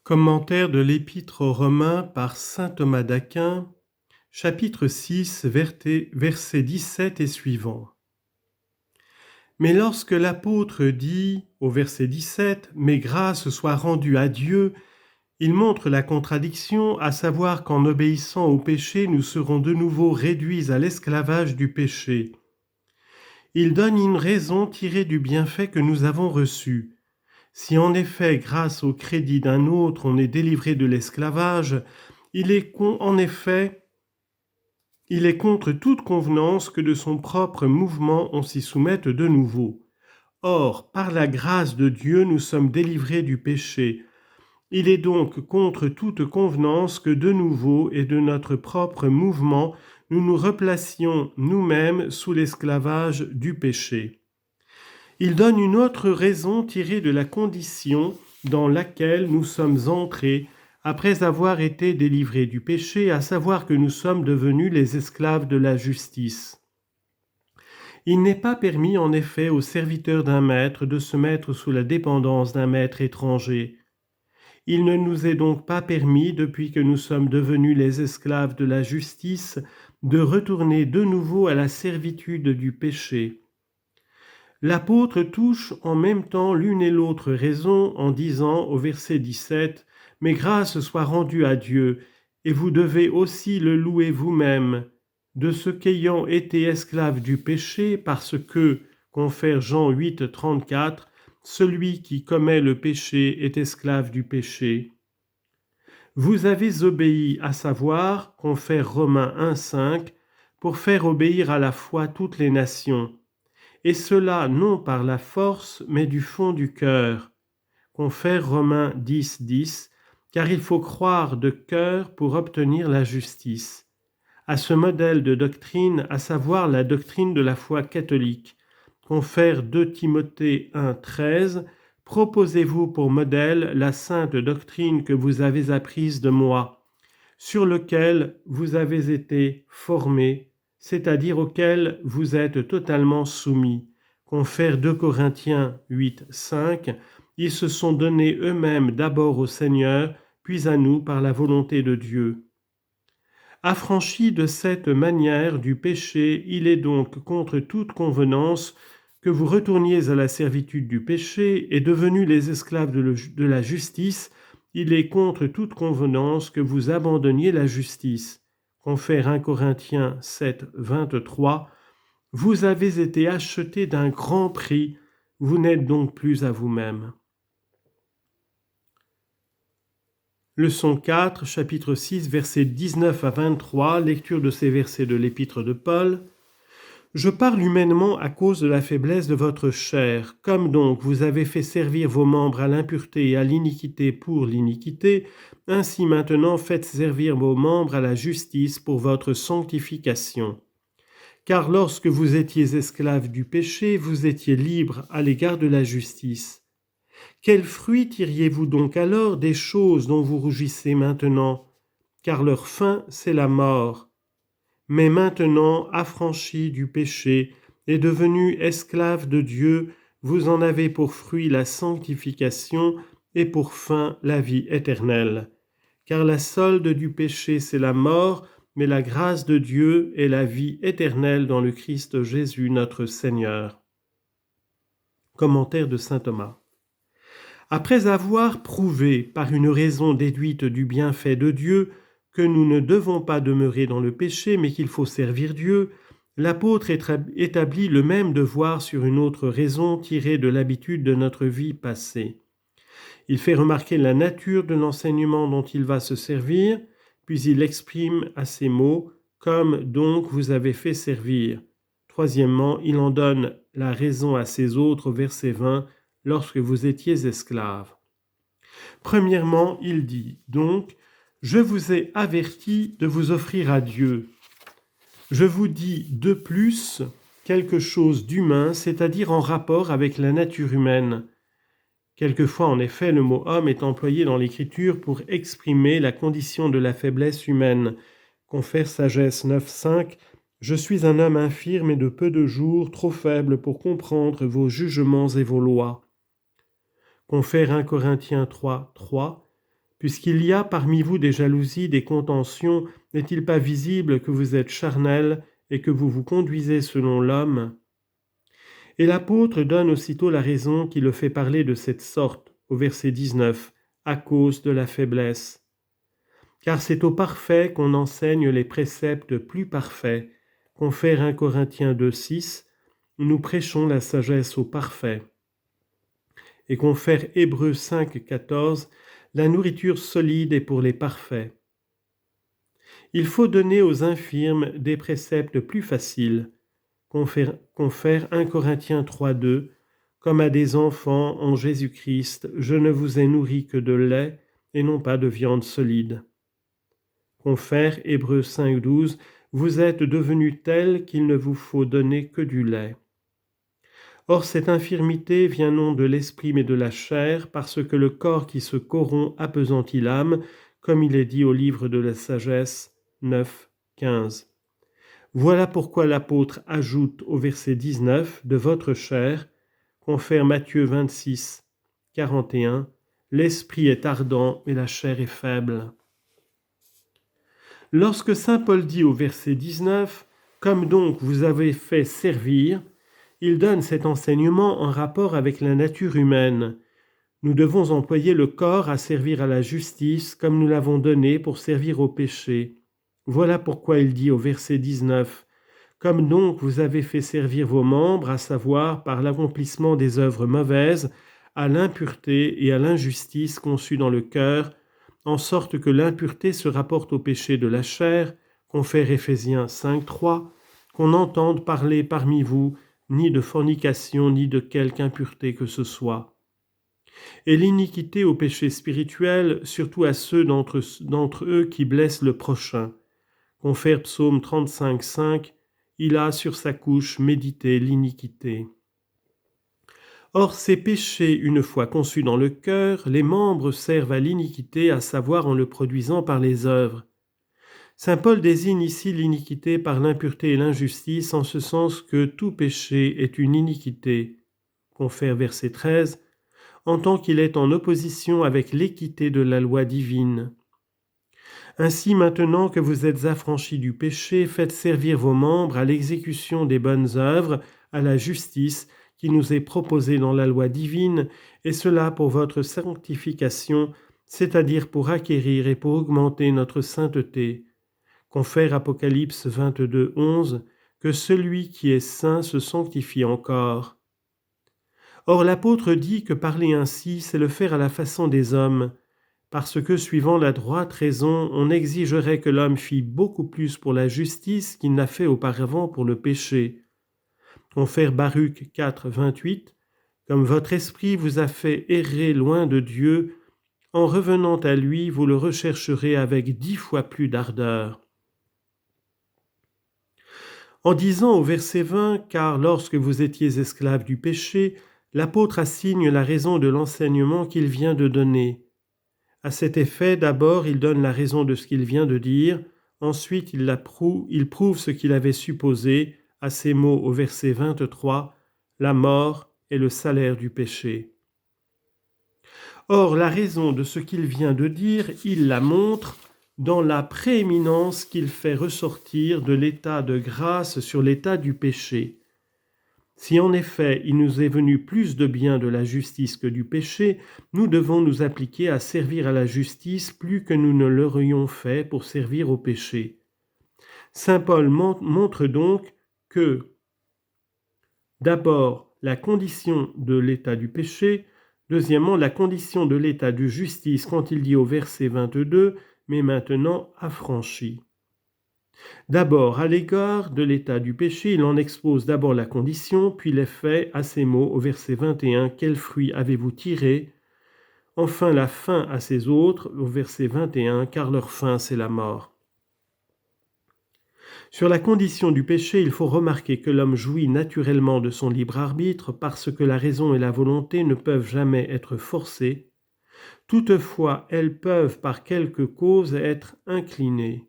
Commentaire de l'Épître aux Romains par saint Thomas d'Aquin, chapitre 6, versets 17 et suivants. Mais lorsque l'apôtre dit, au verset 17, « Mais grâce soit rendue à Dieu », il montre la contradiction, à savoir qu'en obéissant au péché, nous serons de nouveau réduits à l'esclavage du péché. Il donne une raison tirée du bienfait que nous avons reçu. Si en effet, grâce au crédit d'un autre, on est délivré de l'esclavage, il est contre toute convenance que de son propre mouvement on s'y soumette de nouveau. Or, par la grâce de Dieu, nous sommes délivrés du péché. Il est donc contre toute convenance que de nouveau et de notre propre mouvement, nous nous replacions nous-mêmes sous l'esclavage du péché. Il donne une autre raison tirée de la condition dans laquelle nous sommes entrés après avoir été délivrés du péché, à savoir que nous sommes devenus les esclaves de la justice. Il n'est pas permis en effet aux serviteurs d'un maître de se mettre sous la dépendance d'un maître étranger. Il ne nous est donc pas permis, depuis que nous sommes devenus les esclaves de la justice, de retourner de nouveau à la servitude du péché. L'apôtre touche en même temps l'une et l'autre raison en disant au verset 17 « Mais grâce soit rendue à Dieu, et vous devez aussi le louer vous-même, de ce qu'ayant été esclaves du péché, parce que, confère Jean 8, 34, celui qui commet le péché est esclave du péché. Vous avez obéi, à savoir, confère Romains 1, 5, pour faire obéir à la foi toutes les nations. Et cela non par la force, mais du fond du cœur. Confère Romains 10, 10, car il faut croire de cœur pour obtenir la justice. À ce modèle de doctrine, à savoir la doctrine de la foi catholique, confère 2 Timothée 1, 13, proposez-vous pour modèle la sainte doctrine que vous avez apprise de moi, sur lequel vous avez été formés, c'est-à-dire auquel vous êtes totalement soumis. Confère 2 Corinthiens 8, 5, ils se sont donnés eux-mêmes d'abord au Seigneur, puis à nous par la volonté de Dieu. Affranchi de cette manière du péché, il est donc contre toute convenance que vous retourniez à la servitude du péché et devenus les esclaves de la justice, il est contre toute convenance que vous abandonniez la justice. Confère 1 Corinthiens 7, 23, « Vous avez été achetés d'un grand prix, vous n'êtes donc plus à vous-même. » Leçon 4, chapitre 6, versets 19 à 23, lecture de ces versets de l'Épître de Paul. « Je parle humainement à cause de la faiblesse de votre chair. Comme donc vous avez fait servir vos membres à l'impureté et à l'iniquité pour l'iniquité, ainsi maintenant faites servir vos membres à la justice pour votre sanctification. Car lorsque vous étiez esclaves du péché, vous étiez libres à l'égard de la justice. Quel fruit tiriez-vous donc alors des choses dont vous rougissez maintenant? Car leur fin, c'est la mort. Mais maintenant, affranchis du péché et devenus esclaves de Dieu, vous en avez pour fruit la sanctification et pour fin la vie éternelle. Car la solde du péché, c'est la mort, mais la grâce de Dieu est la vie éternelle dans le Christ Jésus notre Seigneur. » Commentaire de saint Thomas. Après avoir prouvé par une raison déduite du bienfait de Dieu que nous ne devons pas demeurer dans le péché, mais qu'il faut servir Dieu, l'apôtre établit le même devoir sur une autre raison tirée de l'habitude de notre vie passée. Il fait remarquer la nature de l'enseignement dont il va se servir, puis il exprime à ces mots « comme donc vous avez fait servir ». Troisièmement, il en donne la raison à ces autres au verset 20, lorsque vous étiez esclaves. Premièrement, il dit donc, je vous ai averti de vous offrir à Dieu. Je vous dis de plus quelque chose d'humain, c'est-à-dire en rapport avec la nature humaine. Quelquefois, en effet, le mot homme est employé dans l'Écriture pour exprimer la condition de la faiblesse humaine. Confère Sagesse 9.5, « Je suis un homme infirme et de peu de jours, trop faible pour comprendre vos jugements et vos lois. » Confère 1 Corinthiens 3, 3, « Puisqu'il y a parmi vous des jalousies, des contentions, n'est-il pas visible que vous êtes charnels et que vous vous conduisez selon l'homme ? Et l'apôtre donne aussitôt la raison qui le fait parler de cette sorte, au verset 19, à cause de la faiblesse. Car c'est au parfait qu'on enseigne les préceptes plus parfaits. Confère 1 Corinthiens 2, 6, nous prêchons la sagesse au parfait. Et confère Hébreux 5, 14, la nourriture solide est pour les parfaits. Il faut donner aux infirmes des préceptes plus faciles. Confère 1 Corinthiens 3, 2, comme à des enfants en Jésus-Christ, je ne vous ai nourri que de lait et non pas de viande solide. Confère Hébreux 5, 12, vous êtes devenus tels qu'il ne vous faut donner que du lait. Or cette infirmité vient non de l'esprit mais de la chair, parce que le corps qui se corrompt appesantit l'âme, comme il est dit au livre de la sagesse 9, 15. Voilà pourquoi l'apôtre ajoute au verset 19 de votre chair, confère Matthieu 26, 41, l'esprit est ardent mais la chair est faible. Lorsque saint Paul dit au verset 19, comme donc vous avez fait servir, il donne cet enseignement en rapport avec la nature humaine. Nous devons employer le corps à servir à la justice comme nous l'avons donné pour servir au péché. Voilà pourquoi il dit au verset 19, « Comme donc vous avez fait servir vos membres, à savoir par l'accomplissement des œuvres mauvaises, à l'impureté et à l'injustice conçues dans le cœur, en sorte que l'impureté se rapporte au péché de la chair, confère Éphésiens 5, 3, qu'on entende parler parmi vous, ni de fornication, ni de quelque impureté que ce soit. Et l'iniquité au péché spirituel, surtout à ceux d'entre eux qui blessent le prochain. Confère Psaume 35, 5, il a sur sa couche médité l'iniquité. Or, ces péchés, une fois conçus dans le cœur, les membres servent à l'iniquité, à savoir en le produisant par les œuvres. Saint Paul désigne ici l'iniquité par l'impureté et l'injustice, en ce sens que tout péché est une iniquité, confère verset 13, en tant qu'il est en opposition avec l'équité de la loi divine. Ainsi, maintenant que vous êtes affranchis du péché, faites servir vos membres à l'exécution des bonnes œuvres, à la justice qui nous est proposée dans la loi divine, et cela pour votre sanctification, c'est-à-dire pour acquérir et pour augmenter notre sainteté. Confère Apocalypse 22, 11, que celui qui est saint se sanctifie encore. Or l'apôtre dit que parler ainsi, c'est le faire à la façon des hommes, parce que, suivant la droite raison, on exigerait que l'homme fît beaucoup plus pour la justice qu'il n'a fait auparavant pour le péché. Confère Baruch 4, 28, comme votre esprit vous a fait errer loin de Dieu, en revenant à lui, vous le rechercherez avec 10 fois plus d'ardeur. En disant au verset 20, « Car lorsque vous étiez esclaves du péché, l'apôtre assigne la raison de l'enseignement qu'il vient de donner. À cet effet, d'abord, il donne la raison de ce qu'il vient de dire, ensuite il prouve ce qu'il avait supposé, à ces mots au verset 23, « La mort est le salaire du péché. » Or, la raison de ce qu'il vient de dire, il la montre dans la prééminence qu'il fait ressortir de l'état de grâce sur l'état du péché. Si en effet il nous est venu plus de bien de la justice que du péché, nous devons nous appliquer à servir à la justice plus que nous ne l'aurions fait pour servir au péché. Saint Paul montre donc que, d'abord, la condition de l'état du péché, deuxièmement, la condition de l'état de justice quand il dit au verset 22, mais maintenant affranchi. D'abord, à l'égard de l'état du péché, il en expose d'abord la condition, puis les faits à ces mots au verset 21, « Quel fruit avez-vous tiré ?» Enfin, la fin à ces autres au verset 21, « Car leur fin, c'est la mort. » Sur la condition du péché, il faut remarquer que l'homme jouit naturellement de son libre arbitre parce que la raison et la volonté ne peuvent jamais être forcées. Toutefois, elles peuvent par quelque cause être inclinées.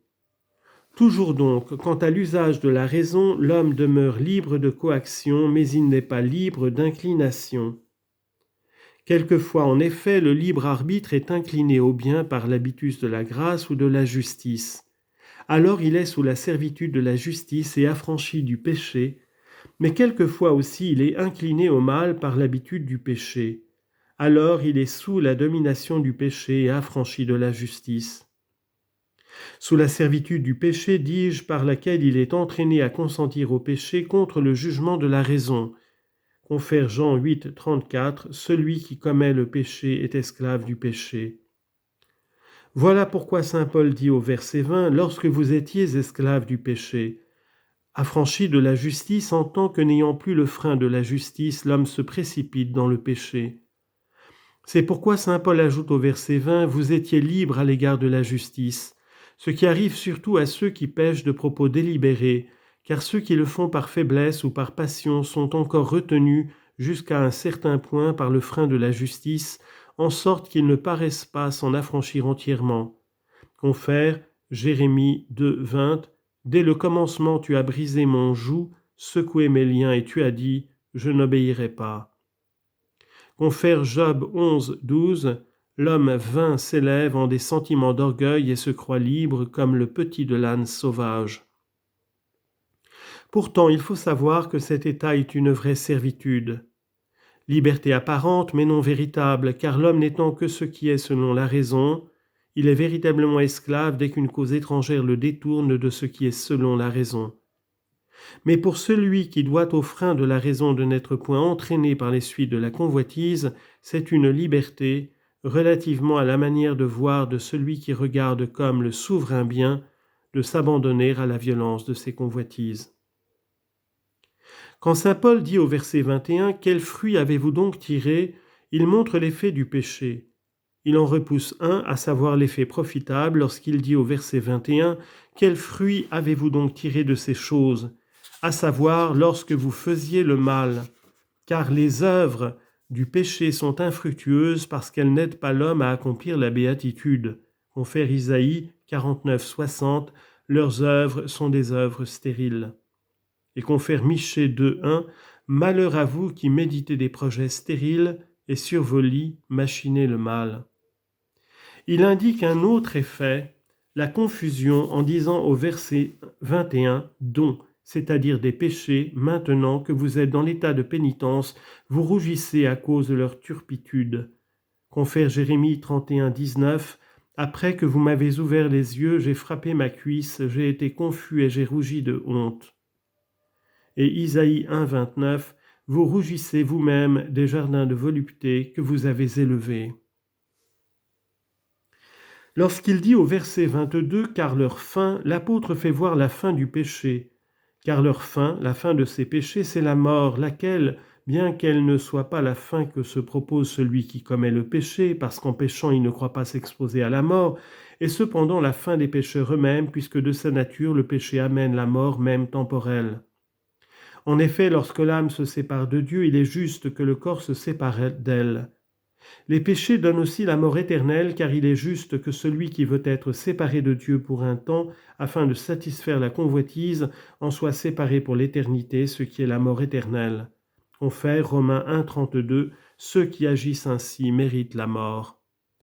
Toujours donc, quant à l'usage de la raison, l'homme demeure libre de coaction, mais il n'est pas libre d'inclination. Quelquefois, en effet, le libre arbitre est incliné au bien par l'habitus de la grâce ou de la justice. Alors il est sous la servitude de la justice et affranchi du péché, mais quelquefois aussi il est incliné au mal par l'habitude du péché. Alors il est sous la domination du péché et affranchi de la justice. Sous la servitude du péché, dis-je, par laquelle il est entraîné à consentir au péché contre le jugement de la raison. Confère Jean 8, 34, celui qui commet le péché est esclave du péché. Voilà pourquoi saint Paul dit au verset 20, lorsque vous étiez esclaves du péché, affranchi de la justice en tant que n'ayant plus le frein de la justice, l'homme se précipite dans le péché. C'est pourquoi saint Paul ajoute au verset 20, vous étiez libres à l'égard de la justice, ce qui arrive surtout à ceux qui pêchent de propos délibérés, car ceux qui le font par faiblesse ou par passion sont encore retenus jusqu'à un certain point par le frein de la justice, en sorte qu'ils ne paraissent pas s'en affranchir entièrement. Confère Jérémie 2, 20, dès le commencement tu as brisé mon joug, secoué mes liens et tu as dit, je n'obéirai pas. Confère Job 11, 12, l'homme vain s'élève en des sentiments d'orgueil et se croit libre comme le petit de l'âne sauvage. Pourtant, il faut savoir que cet état est une vraie servitude. Liberté apparente mais non véritable, car l'homme n'étant que ce qui est selon la raison, il est véritablement esclave dès qu'une cause étrangère le détourne de ce qui est selon la raison. Mais pour celui qui doit au frein de la raison de n'être point entraîné par les suites de la convoitise, c'est une liberté, relativement à la manière de voir de celui qui regarde comme le souverain bien, de s'abandonner à la violence de ses convoitises. Quand saint Paul dit au verset 21 « Quel fruit avez-vous donc tiré ?» il montre l'effet du péché. Il en repousse un, à savoir l'effet profitable, lorsqu'il dit au verset 21 « Quel fruit avez-vous donc tiré de ces choses ?» à savoir lorsque vous faisiez le mal. Car les œuvres du péché sont infructueuses parce qu'elles n'aident pas l'homme à accomplir la béatitude. Confère Isaïe 49, 60, leurs œuvres sont des œuvres stériles. Et confère Michée 2, 1, malheur à vous qui méditez des projets stériles et sur vos lits machinez le mal. Il indique un autre effet, la confusion en disant au verset 21, dont, c'est-à-dire des péchés, maintenant que vous êtes dans l'état de pénitence, vous rougissez à cause de leur turpitude. Confère Jérémie 31, 19, après que vous m'avez ouvert les yeux, j'ai frappé ma cuisse, j'ai été confus et j'ai rougi de honte. Et Isaïe 1, 29, vous rougissez vous-même des jardins de volupté que vous avez élevés. Lorsqu'il dit au verset 22 « Car leur fin », l'apôtre fait voir la fin du péché. Car leur fin, la fin de ces péchés, c'est la mort, laquelle, bien qu'elle ne soit pas la fin que se propose celui qui commet le péché, parce qu'en péchant il ne croit pas s'exposer à la mort, est cependant la fin des pécheurs eux-mêmes, puisque de sa nature le péché amène la mort même temporelle. En effet, lorsque l'âme se sépare de Dieu, il est juste que le corps se sépare d'elle. Les péchés donnent aussi la mort éternelle, car il est juste que celui qui veut être séparé de Dieu pour un temps, afin de satisfaire la convoitise, en soit séparé pour l'éternité, ce qui est la mort éternelle. Confère Romains 1, 32, ceux qui agissent ainsi méritent la mort.